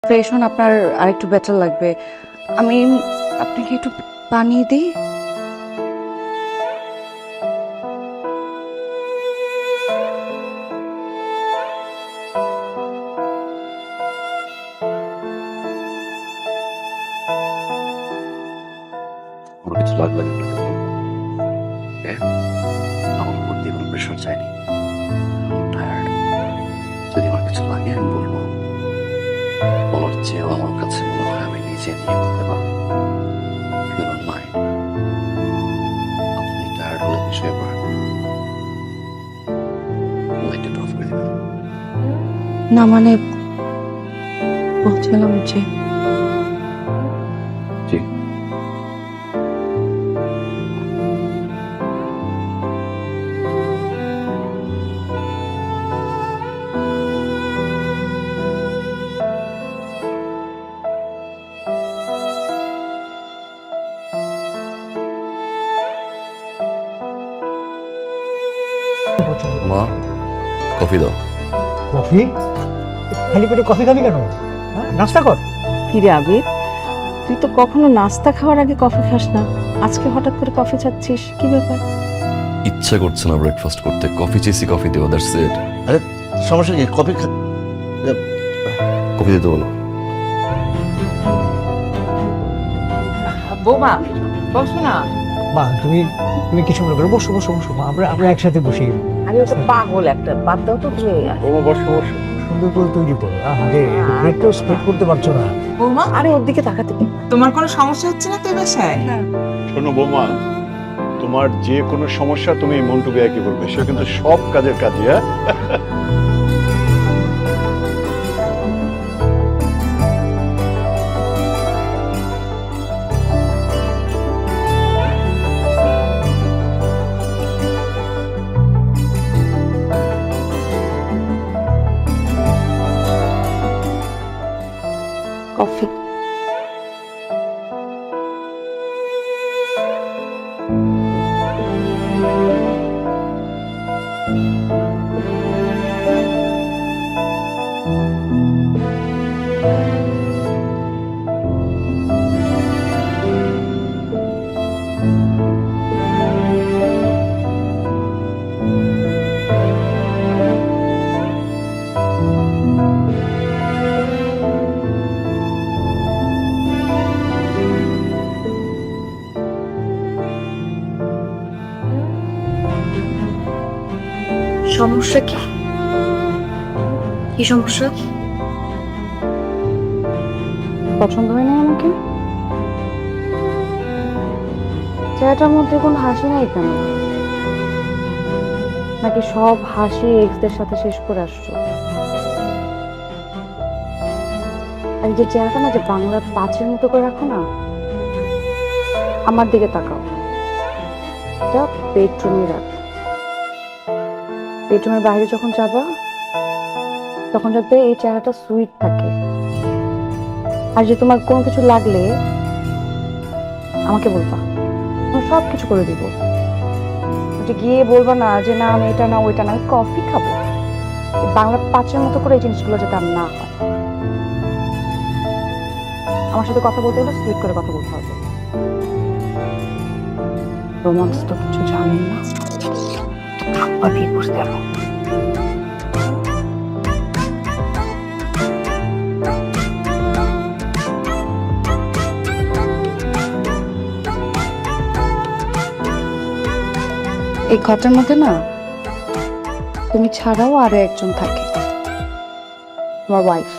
Fresh হন, আপনার আরেকটু বেটার লাগবে। আমি আপনাকে একটু পানি দিই। কোনো কিছু লাগলে আপনাকে বলবো। ওকে? আমার উপর দিয়ে কোনো প্রেশার চাইনি। টায়ার্ড। যদি আমার কিছু লাগে আমি বলবো। বলার চেয়েও আমার কাছে মনে হয় আমি নিজে নিয়ে করতে পারবো। You don't mind? আপনি টায়ার্ড হলে শুয়ে পড়েন। লাইটটা একটু অফ করে দিবেন। না মানে বলছিলাম যে জি। মা, কফি দাও। কফি? খালি পেটে কফি খাবি কেন? হ্যাঁ, নাস্তা কর। কিরে আবির, তুই তো কখনো নাস্তা খাওয়ার আগে কফি খাস না, আজকে হঠাৎ করে কফি চাচ্ছিস, কি ব্যাপার? ইচ্ছা করছে না ব্রেকফাস্ট করতে, কফি চেয়েছি, কফি দিও, দ্যাটস ইট। আরে সমস্যা কি? কফি দিতে বলো। বৌমা বসো না। মা তুমি তুমি কিছু মনে করো, বসো বসো বসো মা, আমরা একসাথে বসি। আরে ওটা পাগল একটা, বাদ দাও তো তুমি। সুন্দর করে তৈরি করো। আরে ব্রেডটাও স্প্রেড করতে পারছো না। বৌমা, আরে ওর দিকে তাকাতে কি? তোমার কোনো সমস্যা হচ্ছে না তো এই বাসায়? শোনো বৌমা, তোমার যে কোনো সমস্যা তুমি মন্টুকে একই বলবে, সে কিন্তু সব কাজের কাজে। হ্যাঁ, কফি। সমস্যা কি? কি সমস্যা? পছন্দ হয় না আমাকে? চেহারাটার মধ্যে কোনো হাসি নাই কেন? নাকি সব হাসি এক্সদের সাথে শেষ করে আসছো? আর যে চেহারাটা না, যে বাংলার 5-এর মতো করে রাখো না, আমার দিকে তাকাও। এটা বেডরুমে রাখ। বেডরুমের বাইরে যখন যাবা তখন যাতে এই চেহারাটা সুইট থাকে। আর যে তোমার কোনো কিছু লাগলে আমাকে বলবা, আমি সব কিছু করে দিব। যে গিয়ে বলবা না যে না আমি এটা না ওইটা না, আমি কফি খাবো। বাংলা 5-এর মতো করে এই জিনিসগুলো যাতে আর না হয়। আমার সাথে কথা বলতে হলে সুইট করে কথা বলতে হবে। রোমান্স তো কিছু জানেন না, বিয়ে করতে হবে। এই ঘরটার মধ্যে না তুমি ছাড়াও আরো একজন থাকে, তোমার ওয়াইফ।